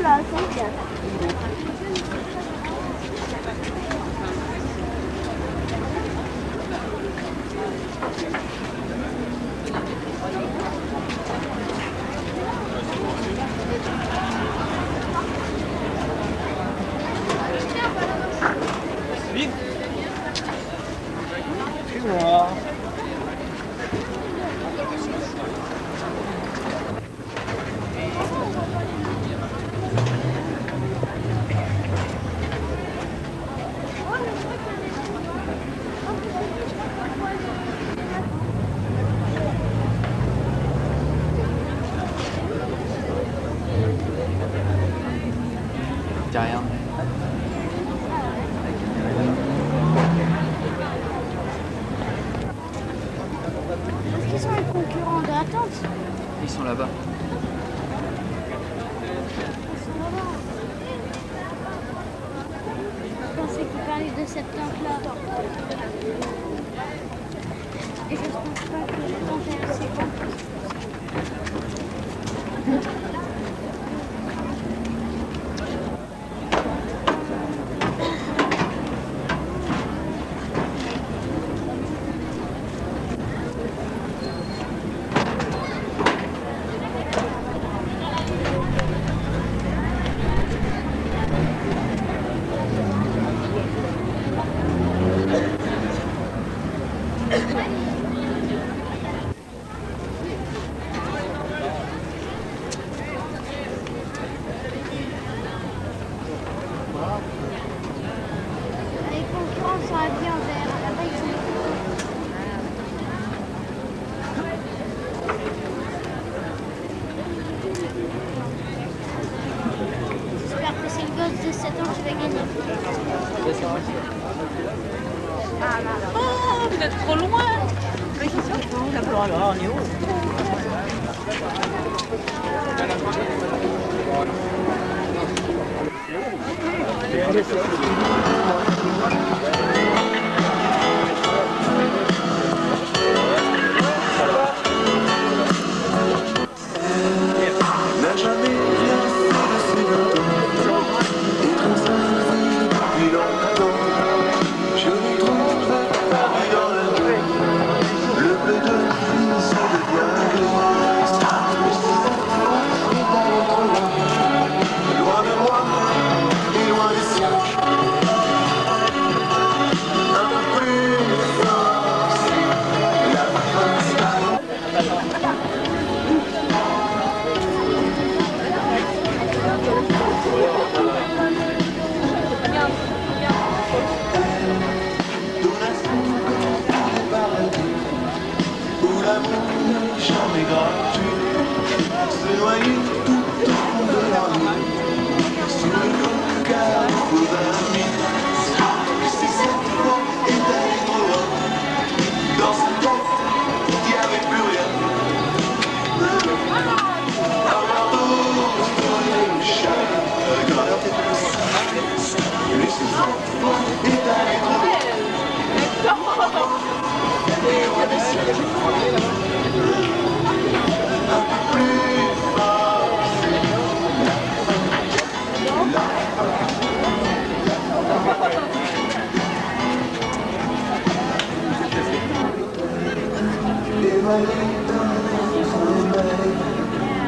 là, c'est bien. Rien. Est-ce qu'ils sont les concurrents de l'attente? Ils sont là-bas. Je pensais qu'ils parlaient de cette tente-là. Et je ne pense pas que la tente est assez grande. Les concurrents sont habillés en vert. Là-bas, ils sont J'espère que c'est le gosse de 7 ans qui va gagner. Oh, vous êtes trop loin. Alors, on est où?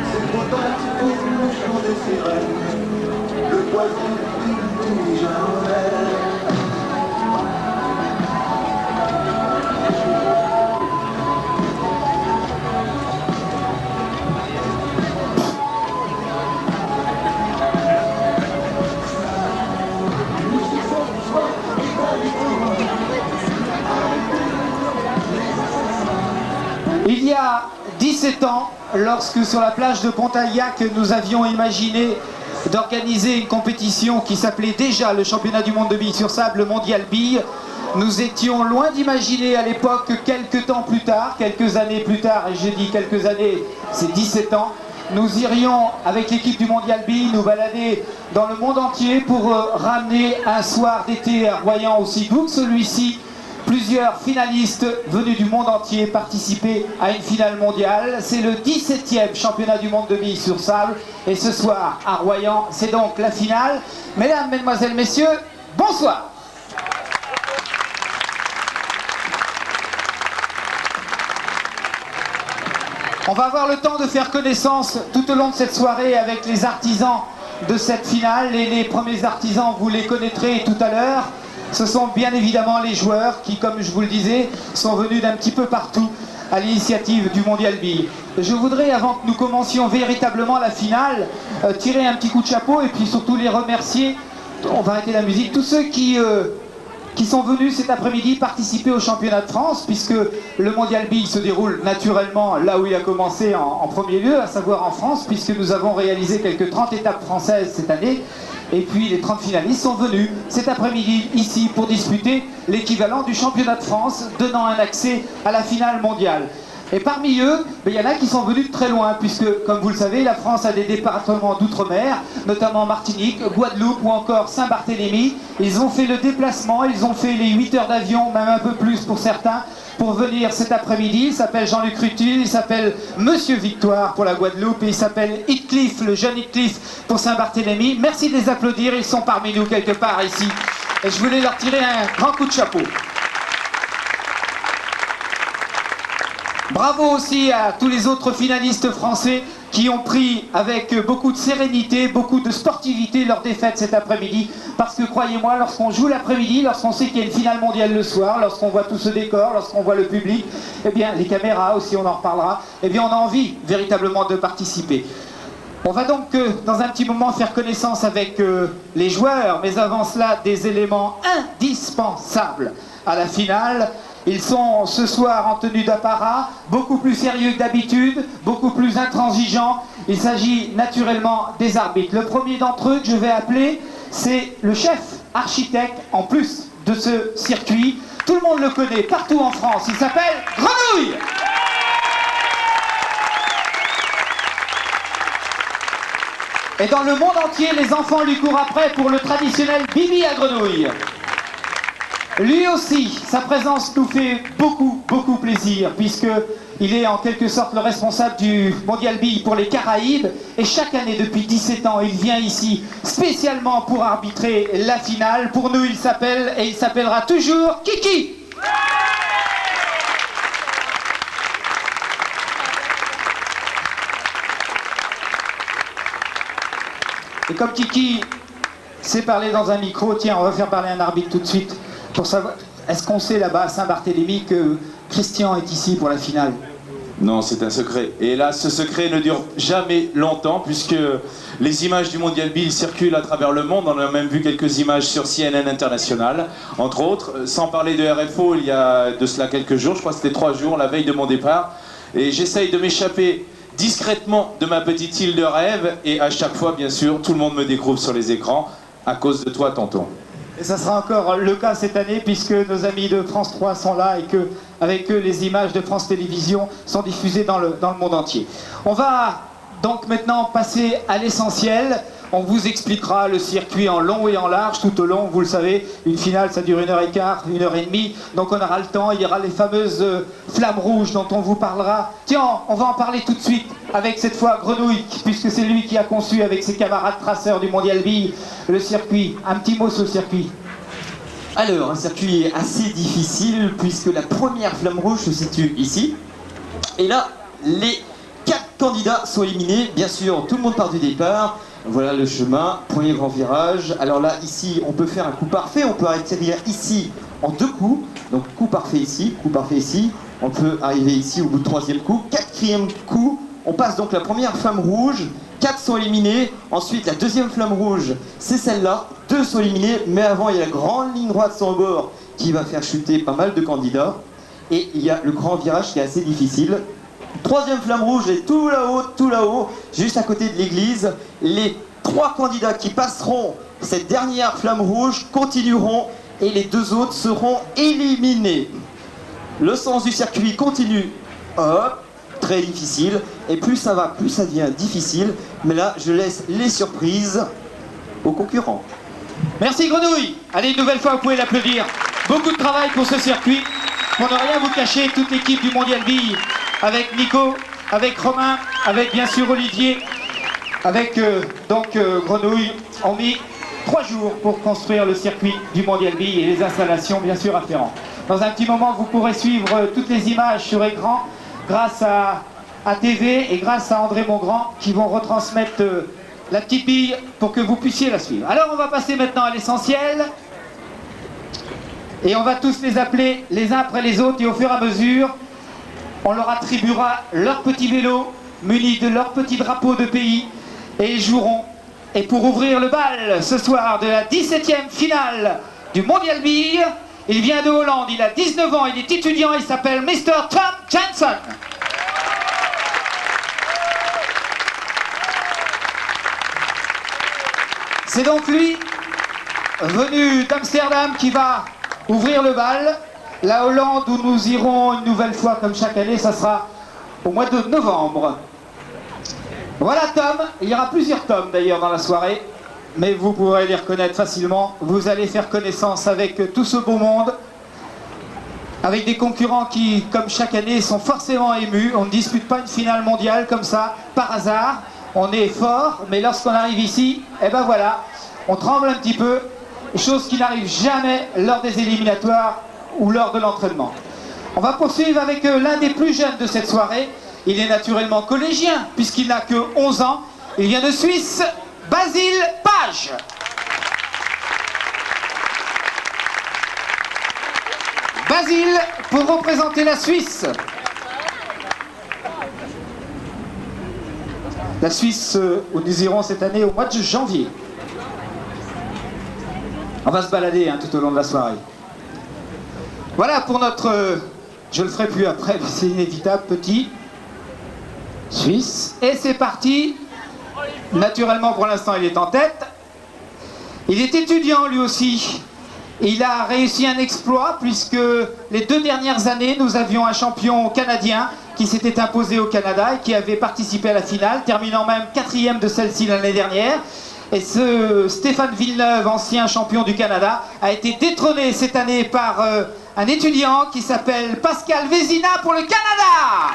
C'est trop tard pour le chant des sirènes, le poison du jardin. Il y a 17 ans, lorsque sur la plage de Pontagnac, nous avions imaginé d'organiser une compétition qui s'appelait déjà le championnat du monde de billes sur sable, le mondial billes, nous étions loin d'imaginer à l'époque que quelques temps plus tard, quelques années plus tard, et je dis quelques années, c'est 17 ans, nous irions avec l'équipe du mondial billes nous balader dans le monde entier pour ramener un soir d'été à Royan aussi doux que celui-ci, plusieurs finalistes venus du monde entier participer à une finale mondiale. C'est le 17e championnat du monde de billes sur sable. Et ce soir, à Royan, c'est donc la finale. Mesdames, Mesdemoiselles, Messieurs, bonsoir. On va avoir le temps de faire connaissance tout au long de cette soirée avec les artisans de cette finale. Et les premiers artisans, vous les connaîtrez tout à l'heure. Ce sont bien évidemment les joueurs qui, comme je vous le disais, sont venus d'un petit peu partout à l'initiative du Mondial Billes. Je voudrais, avant que nous commencions véritablement la finale, tirer un petit coup de chapeau et puis surtout les remercier. On va arrêter la musique. Tous ceux qui sont venus cet après-midi participer au championnat de France, puisque le Mondial Billes se déroule naturellement là où il a commencé en premier lieu, à savoir en France, puisque nous avons réalisé quelques 30 étapes françaises cette année. Et puis les 30 finalistes sont venus cet après-midi ici pour disputer l'équivalent du championnat de France, donnant un accès à la finale mondiale. Et parmi eux, il y en a qui sont venus de très loin, puisque, comme vous le savez, la France a des départements d'outre-mer, notamment Martinique, Guadeloupe ou encore Saint-Barthélemy. Ils ont fait le déplacement, ils ont fait les 8 heures d'avion, même un peu plus pour certains, pour venir cet après-midi. Il s'appelle Jean-Luc Rutul, il s'appelle Monsieur Victoire pour la Guadeloupe, et il s'appelle Heathcliff, le jeune Heathcliff pour Saint-Barthélemy. Merci de les applaudir, ils sont parmi nous quelque part ici. Et je voulais leur tirer un grand coup de chapeau. Bravo aussi à tous les autres finalistes français qui ont pris avec beaucoup de sérénité, beaucoup de sportivité leur défaite cet après-midi. Parce que croyez-moi, lorsqu'on joue l'après-midi, lorsqu'on sait qu'il y a une finale mondiale le soir, lorsqu'on voit tout ce décor, lorsqu'on voit le public, eh bien les caméras aussi, on en reparlera, eh bien on a envie véritablement de participer. On va donc dans un petit moment faire connaissance avec les joueurs, mais avant cela des éléments indispensables à la finale. Ils sont ce soir en tenue d'apparat, beaucoup plus sérieux que d'habitude, beaucoup plus intransigeants. Il s'agit naturellement des arbitres. Le premier d'entre eux que je vais appeler, c'est le chef architecte, en plus de ce circuit. Tout le monde le connaît partout en France. Il s'appelle Grenouille. Et dans le monde entier, les enfants lui courent après pour le traditionnel Bibi à Grenouille. Lui aussi, sa présence nous fait beaucoup plaisir, puisqu'il est en quelque sorte le responsable du Mondial Billes pour les Caraïbes. Et chaque année, depuis 17 ans, il vient ici spécialement pour arbitrer la finale. Pour nous, il s'appelle, et il s'appellera toujours, Kiki. Et comme Kiki sait parler dans un micro, tiens, on va faire parler un arbitre tout de suite. Pour savoir, est-ce qu'on sait là-bas à Saint-Barthélemy que Christian est ici pour la finale? Non, c'est un secret. Et là, ce secret ne dure jamais longtemps, puisque les images du Mondial Billes circulent à travers le monde. On a même vu quelques images sur CNN International, entre autres. Sans parler de RFO, il y a de cela quelques jours, je crois que c'était 3 jours, la veille de mon départ. Et j'essaye de m'échapper discrètement de ma petite île de rêve. Et à chaque fois, bien sûr, tout le monde me découvre sur les écrans, à cause de toi, tonton. Et ça sera encore le cas cette année, puisque nos amis de France 3 sont là et que, avec eux, les images de France Télévisions sont diffusées dans le monde entier. On va donc maintenant passer à l'essentiel. On vous expliquera le circuit en long et en large tout au long. Vous le savez, une finale, ça dure 1h15, 1h30. Donc on aura le temps. Il y aura les fameuses flammes rouges dont on vous parlera. Tiens, on va en parler tout de suite avec cette fois Grenouille, puisque c'est lui qui a conçu avec ses camarades traceurs du Mondial Billes le circuit. Un petit mot sur le circuit. Alors, un circuit assez difficile puisque la première flamme rouge se situe ici. Et là, les 4 candidats sont éliminés. Bien sûr, tout le monde part du départ. Voilà le chemin, premier grand virage. Alors là, ici, on peut faire un coup parfait. On peut atterrir ici en 2 coups. Donc, coup parfait ici, coup parfait ici. On peut arriver ici au bout du 3e coup. 4e coup, on passe donc la première flamme rouge. 4 sont éliminés. Ensuite, la 2e flamme rouge, c'est celle-là. 2 sont éliminés. Mais avant, il y a la grande ligne droite sans bord qui va faire chuter pas mal de candidats. Et il y a le grand virage qui est assez difficile. 3e flamme rouge est tout là-haut, juste à côté de l'église. Les 3 candidats qui passeront cette dernière flamme rouge continueront et les 2 autres seront éliminés. Le sens du circuit continue. Hop, très difficile. Et plus ça va, plus ça devient difficile. Mais là, je laisse les surprises aux concurrents. Merci Grenouille. Allez, une nouvelle fois, vous pouvez l'applaudir. Beaucoup de travail pour ce circuit. Pour ne rien vous cacher, toute l'équipe du Mondial Bille, avec Nico, avec Romain, avec bien sûr Olivier, avec Grenouille, ont mis 3 jours pour construire le circuit du Mondial Bille et les installations bien sûr afférentes. Dans un petit moment, vous pourrez suivre toutes les images sur écran grâce à TV et grâce à André Mongrand qui vont retransmettre la petite bille pour que vous puissiez la suivre. Alors on va passer maintenant à l'essentiel et on va tous les appeler les uns après les autres et au fur et à mesure on leur attribuera leur petit vélo muni de leur petit drapeau de pays et ils joueront. Et pour ouvrir le bal ce soir de la 17e finale du Mondial Bille, il vient de Hollande, il a 19 ans, il est étudiant, il s'appelle Mr. Tom Jensen. C'est donc lui, venu d'Amsterdam, qui va ouvrir le bal. La Hollande, où nous irons une nouvelle fois, comme chaque année, ça sera au mois de novembre. Voilà Tom, il y aura plusieurs Toms d'ailleurs dans la soirée, mais vous pourrez les reconnaître facilement. Vous allez faire connaissance avec tout ce beau monde, avec des concurrents qui, comme chaque année, sont forcément émus. On ne dispute pas une finale mondiale comme ça, par hasard. On est fort, mais lorsqu'on arrive ici, eh ben voilà, on tremble un petit peu, chose qui n'arrive jamais lors des éliminatoires ou lors de l'entraînement. On va poursuivre avec l'un des plus jeunes de cette soirée. Il est naturellement collégien, puisqu'il n'a que 11 ans. Il vient de Suisse, Basile Page. Basile, pour représenter la Suisse. La Suisse, où nous irons cette année au mois de janvier. On va se balader tout au long de la soirée. Voilà pour notre... je le ferai plus après, mais c'est inévitable, petit Suisse. Et c'est parti. Naturellement, pour l'instant, il est en tête. Il est étudiant, lui aussi. Il a réussi un exploit, puisque les 2 dernières années, nous avions un champion canadien qui s'était imposé au Canada et qui avait participé à la finale, terminant même 4e de celle-ci l'année dernière. Et ce Stéphane Villeneuve, ancien champion du Canada, a été détrôné cette année par un étudiant qui s'appelle Pascal Vézina pour le Canada.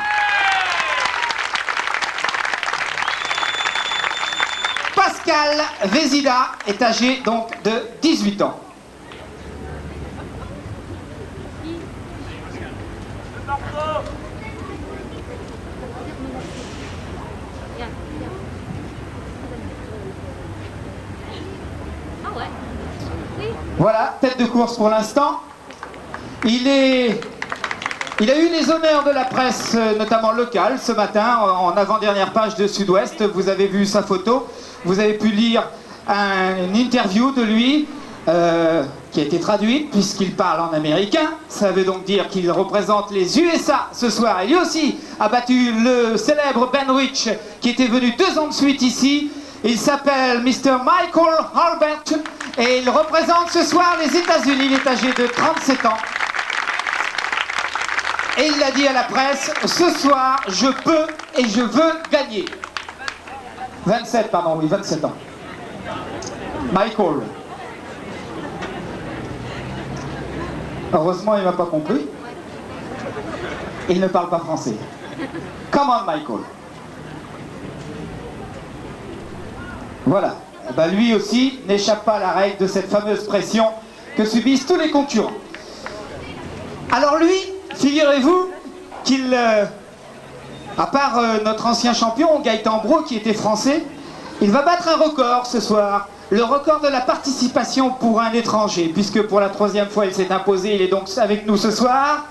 Pascal Vézina est âgé donc de 18 ans. Voilà, tête de course pour l'instant. Il a eu les honneurs de la presse, notamment locale, ce matin, en avant-dernière page de Sud-Ouest. Vous avez vu sa photo. Vous avez pu lire une interview de lui qui a été traduite puisqu'il parle en américain. Ça veut donc dire qu'il représente les USA ce soir. Et lui aussi a battu le célèbre Ben Rich qui était venu 2 ans de suite ici. Il s'appelle Mr. Michael Harbert et il représente ce soir les États-Unis. Il est âgé de 37 ans. Et il a dit à la presse, ce soir, je peux et je veux gagner. 27, pardon, oui, 27 ans. Michael. Heureusement, il ne m'a pas compris. Il ne parle pas français. Come on, Michael. Voilà. Ben, lui aussi n'échappe pas à la règle de cette fameuse pression que subissent tous les concurrents. Alors lui, figurez-vous qu'il, à part notre ancien champion, Gaëtan Brault, qui était français, il va battre un record ce soir. Le record de la participation pour un étranger, puisque pour la 3e fois il s'est imposé, il est donc avec nous ce soir.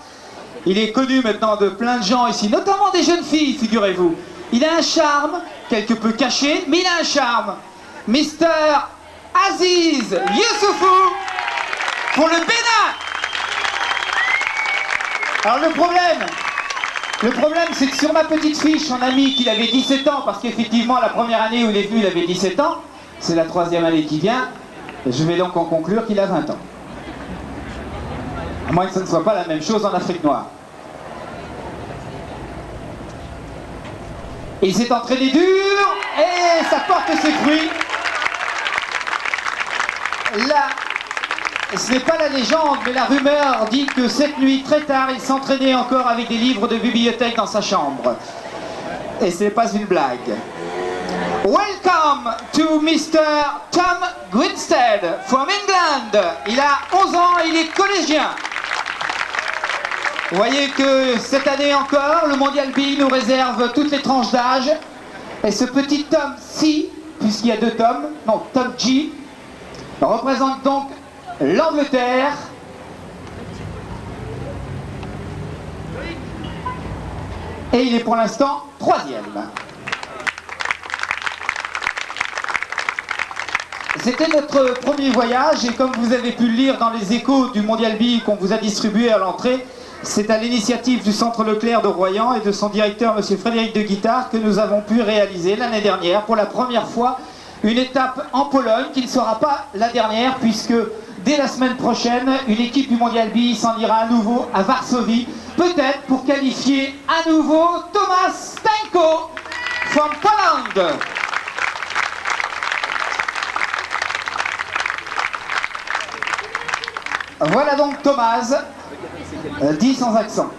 Il est connu maintenant de plein de gens ici, notamment des jeunes filles, figurez-vous. Il a un charme, quelque peu caché, mais il a un charme. Mr. Aziz Youssoufou pour le Bénin. Alors le problème c'est que sur ma petite fiche, on a mis qu'il avait 17 ans, parce qu'effectivement la première année où il est venu, il avait 17 ans. C'est la 3e année qui vient, et je vais donc en conclure qu'il a 20 ans. À moins que ce ne soit pas la même chose en Afrique noire. Et il s'est entraîné dur, et ça porte ses fruits. ce n'est pas la légende, mais la rumeur dit que cette nuit, très tard, il s'entraînait encore avec des livres de bibliothèque dans sa chambre. Et ce n'est pas une blague. Welcome to Mr. Tom Gwinstead from England. Il a 11 ans et il est collégien. Vous voyez que cette année encore, le Mondial B nous réserve toutes les tranches d'âge. Et ce petit Tom C, puisqu'il y a deux Tom, non, Tom G, représente donc l'Angleterre. Et il est pour l'instant 3e. C'était notre premier voyage et comme vous avez pu le lire dans les échos du Mondial B qu'on vous a distribué à l'entrée, c'est à l'initiative du Centre Leclerc de Royan et de son directeur, M. Frédéric de Guittard, que nous avons pu réaliser l'année dernière, pour la première fois, une étape en Pologne, qui ne sera pas la dernière, puisque dès la semaine prochaine, une équipe du Mondial B s'en ira à nouveau à Varsovie, peut-être pour qualifier à nouveau Thomas Stenko from Poland. Voilà donc Thomas, dit sans accent.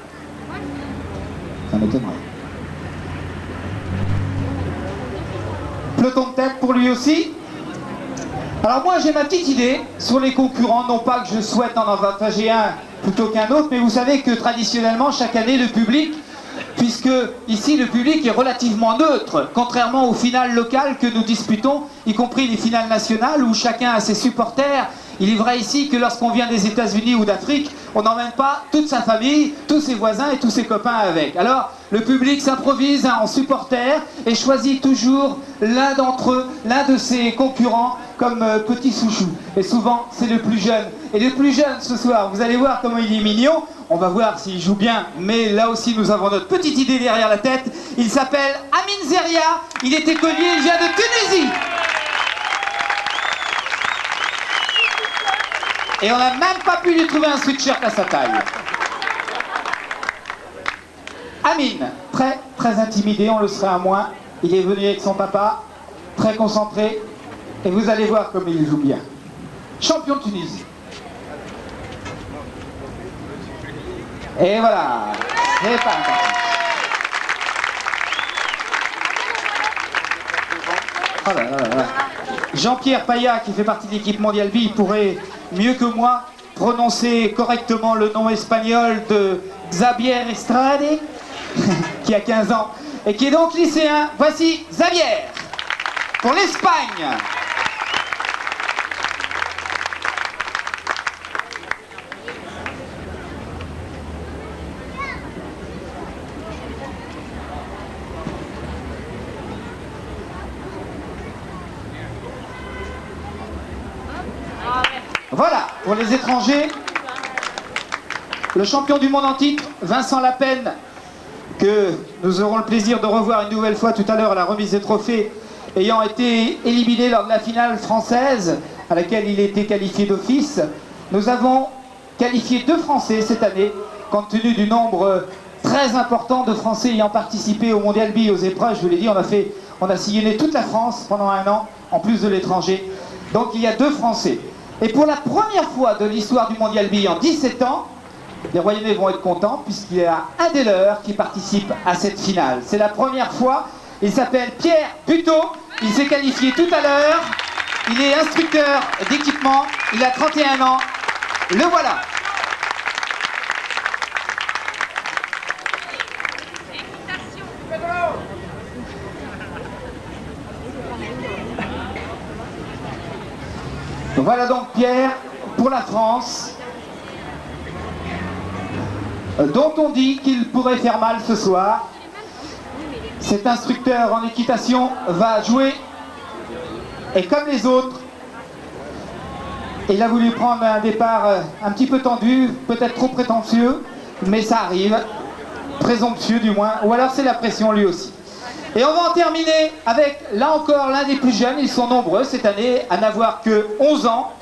Ça m'étonnerait. Peloton de tête pour lui aussi. Alors moi j'ai ma petite idée sur les concurrents, non pas que je souhaite en avantager un plutôt qu'un autre, mais vous savez que traditionnellement chaque année le public, puisque ici le public est relativement neutre, contrairement aux finales locales que nous disputons, y compris les finales nationales où chacun a ses supporters. Il est vrai ici que lorsqu'on vient des États-Unis ou d'Afrique, on n'emmène pas toute sa famille, tous ses voisins et tous ses copains avec. Alors, le public s'improvise en supporter et choisit toujours l'un d'entre eux, l'un de ses concurrents comme petit chouchou. Et souvent, c'est le plus jeune. Et le plus jeune ce soir, vous allez voir comment il est mignon. On va voir s'il joue bien, mais là aussi nous avons notre petite idée derrière la tête. Il s'appelle Amin Zeria, il est écolier, il vient de Tunisie. Et on n'a même pas pu lui trouver un sweatshirt à sa taille. Amin, très intimidé, on le serait à moins. Il est venu avec son papa, très concentré. Et vous allez voir comme il joue bien. Champion de Tunisie. Et voilà, c'est parti. Oh là là là. Jean-Pierre Paya, qui fait partie de l'équipe Mondial B, pourrait mieux que moi prononcer correctement le nom espagnol de Xavier Estrade, qui a 15 ans, et qui est donc lycéen. Voici Xavier, pour l'Espagne. Voilà, pour les étrangers, le champion du monde en titre, Vincent Lapen, que nous aurons le plaisir de revoir une nouvelle fois tout à l'heure à la remise des trophées, ayant été éliminé lors de la finale française, à laquelle il était qualifié d'office. Nous avons qualifié 2 Français cette année, compte tenu du nombre très important de Français ayant participé au Mondial B, aux épreuves. Je vous l'ai dit, on a sillonné toute la France pendant un an, en plus de l'étranger. Donc il y a 2 Français. Et pour la première fois de l'histoire du Mondial B en 17 ans, les Royaumes vont être contents puisqu'il y a un des leurs qui participe à cette finale. C'est la première fois. Il s'appelle Pierre Buteau. Il s'est qualifié tout à l'heure. Il est instructeur d'équipement. Il a 31 ans. Le voilà. Voilà donc Pierre pour la France, dont on dit qu'il pourrait faire mal ce soir. Cet instructeur en équitation va jouer, et comme les autres, il a voulu prendre un départ un petit peu tendu, peut-être trop prétentieux, mais ça arrive, présomptueux du moins, ou alors c'est la pression lui aussi. Et on va en terminer avec, là encore, l'un des plus jeunes. Ils sont nombreux cette année à n'avoir que 11 ans.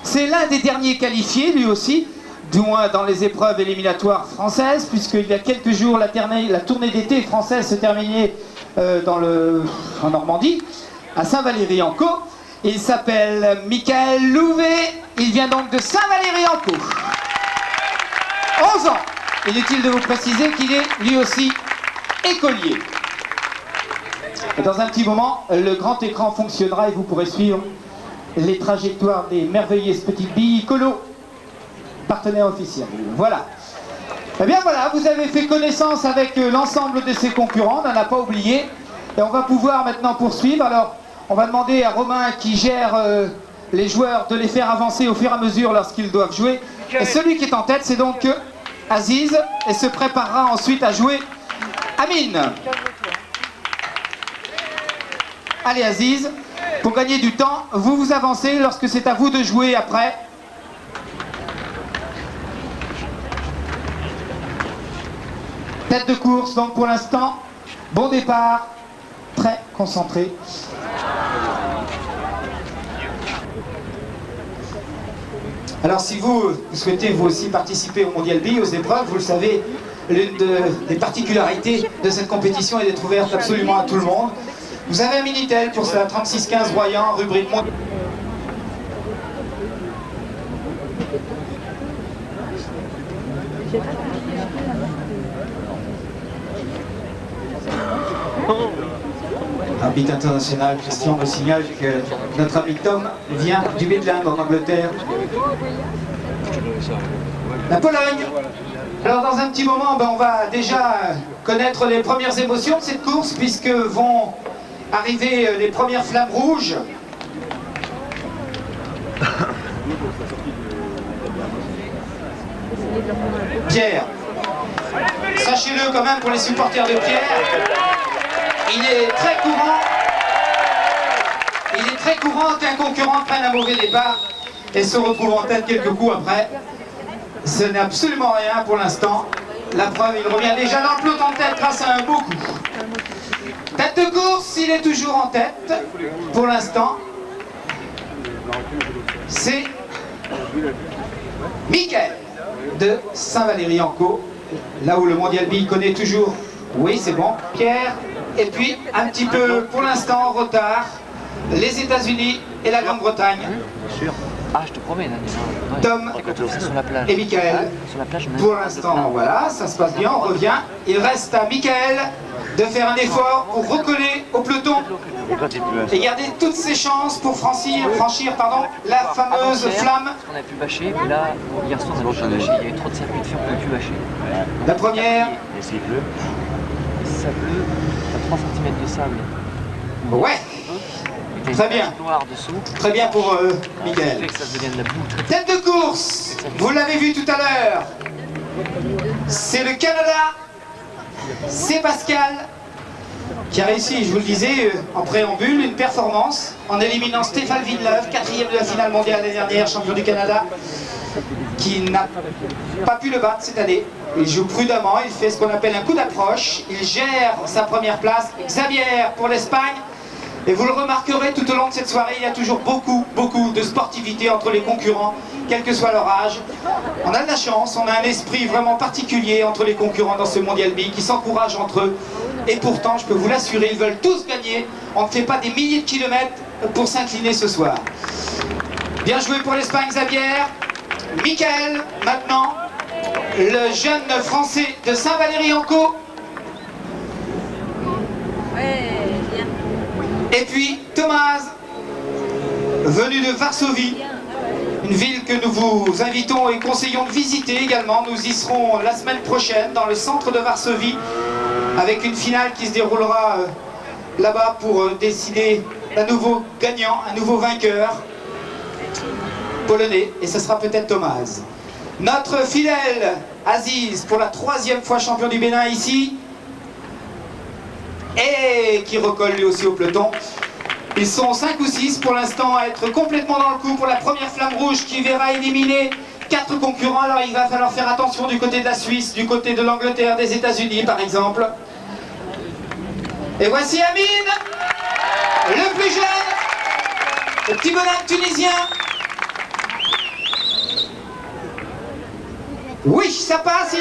C'est l'un des derniers qualifiés, lui aussi, du moins dans les épreuves éliminatoires françaises, puisqu'il y a quelques jours, la tournée d'été française se terminait en Normandie, à Saint-Valery-en-Caux. Il s'appelle Michael Louvet. Il vient donc de Saint-Valery-en-Caux. 11 ans. Inutile de vous préciser qu'il est lui aussi écolier. Et dans un petit moment, le grand écran fonctionnera et vous pourrez suivre les trajectoires des merveilleuses petites billes Colo, partenaire officiel. Voilà. Eh bien voilà, vous avez fait connaissance avec l'ensemble de ses concurrents, on n'en a pas oublié. Et on va pouvoir maintenant poursuivre. Alors, on va demander à Romain qui gère les joueurs de les faire avancer au fur et à mesure lorsqu'ils doivent jouer. Et celui qui est en tête, c'est donc Aziz, et se préparera ensuite à jouer Amine. Allez Aziz, pour gagner du temps, vous vous avancez lorsque c'est à vous de jouer après. Tête de course, donc pour l'instant, bon départ, très concentré. Alors si vous souhaitez vous aussi participer au Mondial B, aux épreuves, vous le savez, l'une des particularités de cette compétition est d'être ouverte absolument à tout le monde. Vous avez un Minitel pour cela, 3615 Royan, rubrique Mondial. Arbitre international, Christian me signale que notre ami Tom vient du Midland en Angleterre. La Pologne. Alors dans un petit moment, on va déjà connaître les premières émotions de cette course puisque vont arriver les premières flammes rouges. Pierre, sachez-le quand même pour les supporters de Pierre, il est très courant qu'un concurrent prenne un mauvais départ et se retrouve en tête quelques coups après. Ce n'est absolument rien pour l'instant. La preuve, il revient déjà dans le peloton de tête grâce à un beau coup. Tête de course, il est toujours en tête. Pour l'instant, c'est Michael de Saint-Valery-en-Caux. Là où le Mondial B connaît toujours. Oui, c'est bon. Pierre. Et puis, un petit peu, pour l'instant, en retard, les États-Unis et la Grande-Bretagne. Bien sûr. Ah, je te promets, Daniel. Tom sur la plage. et Michael. Sur la plage, Pour l'instant, voilà, ça se passe bien, on revient. Il reste à Michael de faire un effort pour recoller au peloton et garder toutes ses chances pour franchir la fameuse flamme. On a pu bâcher, mais là, hier soir, on a pu bâcher. Il y a eu trop de circuits de fer, on a pu bâcher. La première. Et s'il pleut, si ça pleut, t'as 3 cm de sable. Ouais. Très bien. Très bien pour Michael. Tête de course, vous l'avez vu tout à l'heure. C'est le Canada. C'est Pascal qui a réussi, je vous le disais, en préambule, une performance en éliminant Stéphane Villeneuve, 4e de la finale mondiale l'année dernière, champion du Canada, qui n'a pas pu le battre cette année. Il joue prudemment, il fait ce qu'on appelle un coup d'approche, il gère sa première place. Xavier pour l'Espagne. Et vous le remarquerez tout au long de cette soirée, il y a toujours beaucoup de sportivité entre les concurrents, quel que soit leur âge. On a de la chance, on a un esprit vraiment particulier entre les concurrents dans ce Mondial B qui s'encouragent entre eux. Et pourtant, je peux vous l'assurer, ils veulent tous gagner. On ne fait pas des milliers de kilomètres pour s'incliner ce soir. Bien joué pour l'Espagne, Xavier. Michael, maintenant, le jeune français de Saint-Valery-en-Caux. Et puis Thomas, venu de Varsovie, une ville que nous vous invitons et conseillons de visiter également. Nous y serons la semaine prochaine dans le centre de Varsovie avec une finale qui se déroulera là-bas pour décider un nouveau gagnant, un nouveau vainqueur polonais, et ce sera peut-être Thomas. Notre fidèle Aziz, pour la 3e fois champion du Bénin ici, et qui recolle lui aussi au peloton. Ils sont 5 ou 6 pour l'instant à être complètement dans le coup pour la première flamme rouge qui verra éliminer 4 concurrents. Alors il va falloir faire attention du côté de la Suisse, du côté de l'Angleterre, des États-Unis par exemple. Et voici Amine, le plus jeune, le petit bonhomme tunisien. Oui, ça passe,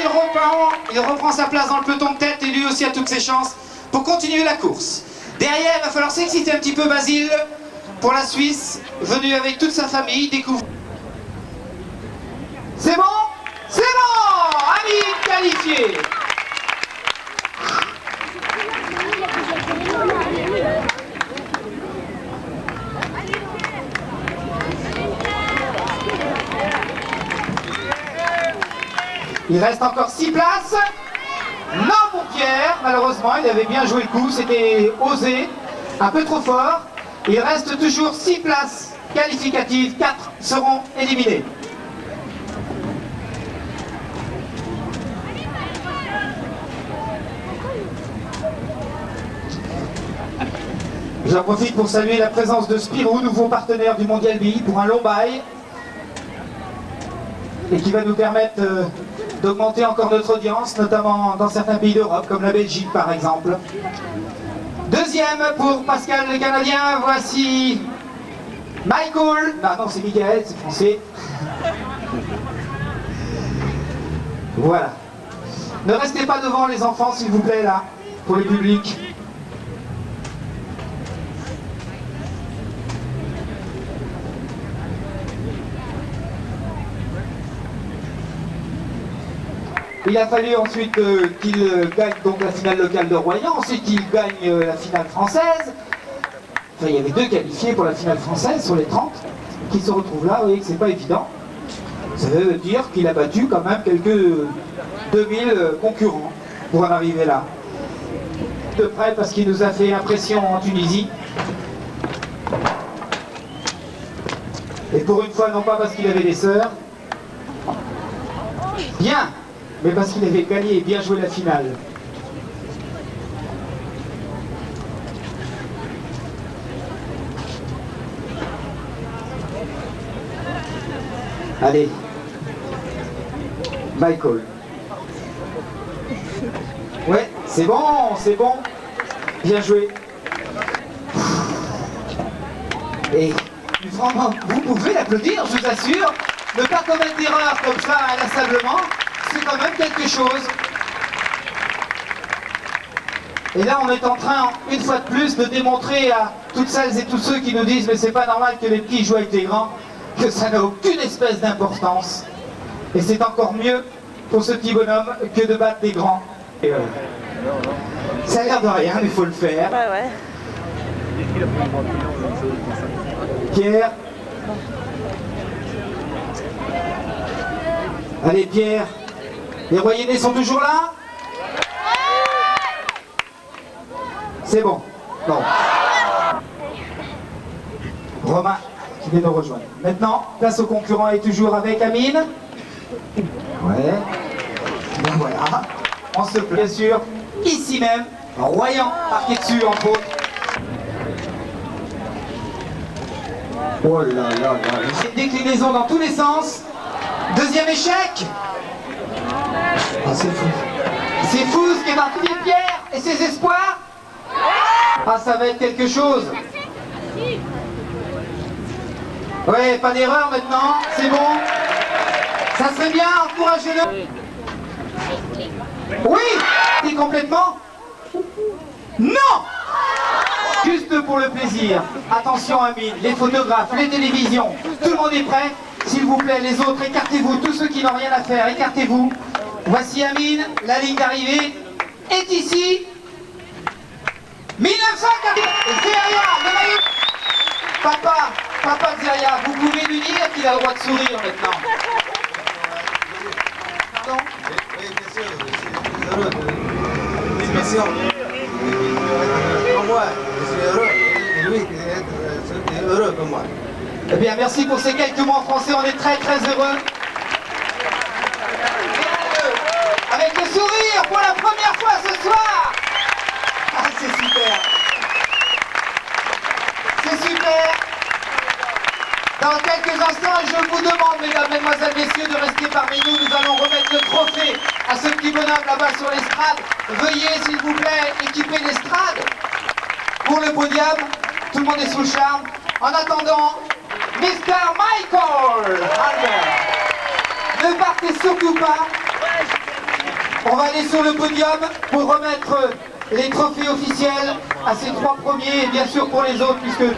il reprend sa place dans le peloton de tête et lui aussi a toutes ses chances pour continuer la course. Derrière, il va falloir s'exciter un petit peu, Basile. pour la Suisse, venu avec toute sa famille, découvre. C'est bon? C'est bon! Amine qualifié! Il reste encore 6 places. Non pour Pierre, malheureusement, il avait bien joué le coup, c'était osé, un peu trop fort. Il reste toujours 6 places qualificatives, 4 seront éliminés. J'en profite pour saluer la présence de Spirou, nouveau partenaire du Mondial BI pour un long bail et qui va nous permettre d'augmenter encore notre audience, notamment dans certains pays d'Europe, comme la Belgique par exemple. Deuxième pour Pascal le Canadien, voici Michael. Non, c'est Michael, c'est français. Voilà. Ne restez pas devant les enfants s'il vous plaît là, pour le public. Il a fallu ensuite qu'il gagne donc la finale locale de Royan, ensuite il gagne la finale française. Enfin, il y avait 2 qualifiés pour la finale française sur les 30 qui se retrouvent là, vous voyez que c'est pas évident. Ça veut dire qu'il a battu quand même quelques 2000 concurrents pour en arriver là. De près parce qu'il nous a fait impression en Tunisie. Et pour une fois, non pas parce qu'il avait des sœurs. Bien! Mais parce qu'il avait gagné et bien joué la finale. Allez. Michael. Ouais, c'est bon, c'est bon. Bien joué. Et vraiment, vous pouvez l'applaudir, je vous assure. Ne pas commettre d'erreur comme ça inlassablement. C'est quand même quelque chose. Et là, on est en train, une fois de plus, de démontrer à toutes celles et tous ceux qui nous disent « mais c'est pas normal que les petits jouent avec les grands », que ça n'a aucune espèce d'importance. Et c'est encore mieux pour ce petit bonhomme que de battre les grands. Et ça a l'air de rien, mais il faut le faire. Ouais. Pierre. Allez, Pierre. Les Royennais sont toujours là? C'est bon. Bon. Romain qui vient nous rejoindre. Maintenant, place au concurrent est toujours avec Amine. Ouais. Bon voilà. On se plaît bien sûr. Ici même, Royan, marqué dessus entre autres. Oh là là là. Une déclinaison dans tous les sens. Deuxième échec. Ah, c'est fou. C'est fou ce qu'est marqué Pierre et ses espoirs. Ah, ça va être quelque chose. Ouais, pas d'erreur maintenant, c'est bon. Ça serait bien, encouragez-le. Oui, et complètement. Non. Juste pour le plaisir. Attention Amine, les photographes, les télévisions, tout le monde est prêt. S'il vous plaît, les autres, écartez-vous, tous ceux qui n'ont rien à faire, écartez-vous. Voici Amine, la ligne d'arrivée est ici. 1940. Zeria, le maillot. Papa Zeria, vous pouvez lui dire qu'il a le droit de sourire maintenant. Pardon? Oui, bien sûr, je suis heureux de l'expression. Pour moi, je suis heureux, et lui est heureux comme moi. Eh bien, merci pour ces quelques mots en français, on est très très heureux. Avec le sourire pour la première fois ce soir. Ah, c'est super. C'est super. Dans quelques instants, je vous demande, mesdames, mesdemoiselles, messieurs, de rester parmi nous. Nous allons remettre le trophée à ce petit bonhomme là-bas sur l'estrade. Veuillez, s'il vous plaît, équiper l'estrade pour le podium. Tout le monde est sous le charme. En attendant, Mr. Michael Albert, ne partez surtout pas. On va aller sur le podium pour remettre les trophées officiels à ces 3 premiers et bien sûr pour les autres puisque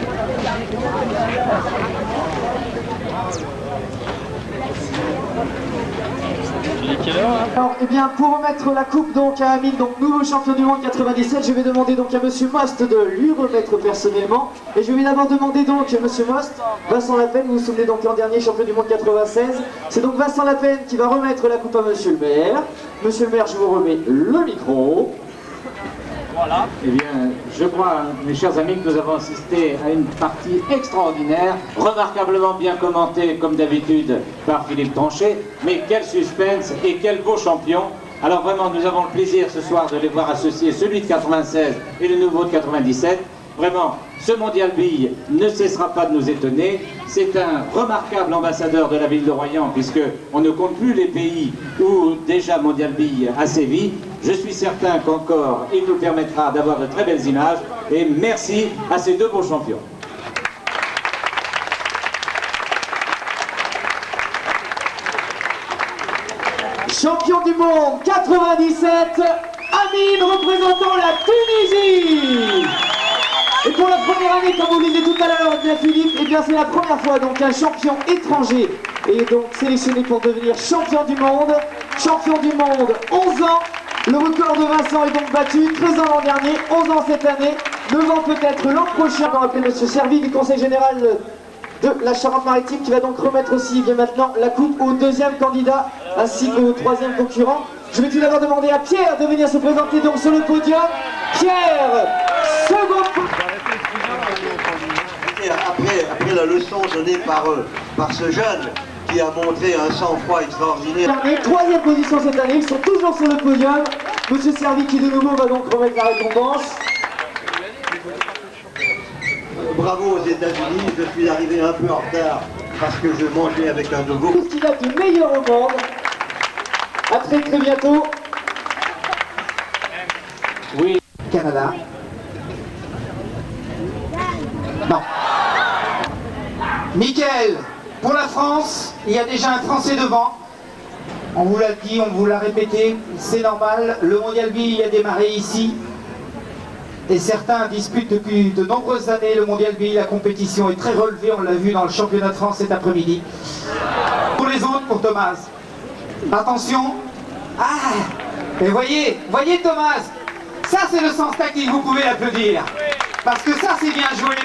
Alors, eh bien, pour remettre la coupe donc à Amine, donc nouveau champion du monde 97, je vais demander donc à Monsieur Most de lui remettre personnellement. Et je vais d'abord demander donc à Monsieur Most, Vincent Lapen, vous vous souvenez donc l'an dernier champion du monde 96. C'est donc Vincent Lapen qui va remettre la coupe à Monsieur le maire. Monsieur le maire, je vous remets le micro. Voilà. Eh bien, je crois, mes chers amis, que nous avons assisté à une partie extraordinaire, remarquablement bien commentée, comme d'habitude, par Philippe Tronchet. Mais quel suspense et quel beau champion! Alors vraiment, nous avons le plaisir ce soir de les voir associer celui de 96 et le nouveau de 97. Vraiment, ce Mondial Bille ne cessera pas de nous étonner. C'est un remarquable ambassadeur de la ville de Royan, puisqu'on ne compte plus les pays où déjà Mondial Bille a sévi. Je suis certain qu'encore, il nous permettra d'avoir de très belles images. Et merci à ces deux beaux champions. Champion du monde 97, Amine représentant la Tunisie. Et pour la première année, comme vous le disiez tout à l'heure, bien Philippe, eh bien c'est la première fois donc un champion étranger est donc sélectionné pour devenir champion du monde. Champion du monde, 11 ans. Le record de Vincent est donc battu, 13 ans l'an dernier, 11 ans cette année, 9 ans peut-être l'an prochain. On va appeler M. Servi du Conseil Général de la Charente-Maritime qui va donc remettre aussi bien maintenant la coupe au deuxième candidat ainsi qu'au troisième concurrent. Je vais tout d'abord demander à Pierre de venir se présenter donc sur le podium. Pierre, second. Après la leçon donnée par ce jeune qui a montré un sang-froid extraordinaire. Troisième position cette année, ils sont toujours sur le podium. Monsieur Servi qui de nouveau va donc remettre la récompense. Bravo aux États-Unis, je suis arrivé un peu en retard parce que je mangeais avec un nouveau. Tout ce qu'il a de meilleur au monde. À très très bientôt. Oui. Canada. Non. Mickaël, pour la France, il y a déjà un Français devant. On vous l'a dit, on vous l'a répété, c'est normal. Le Mondial Bille a démarré ici. Et certains disputent depuis de nombreuses années le Mondial Bille. La compétition est très relevée, on l'a vu dans le championnat de France cet après-midi. Pour les autres, pour Thomas. Attention. Ah, et voyez Thomas, ça c'est le sens tactique, vous pouvez l'applaudir. Parce que ça c'est bien joué.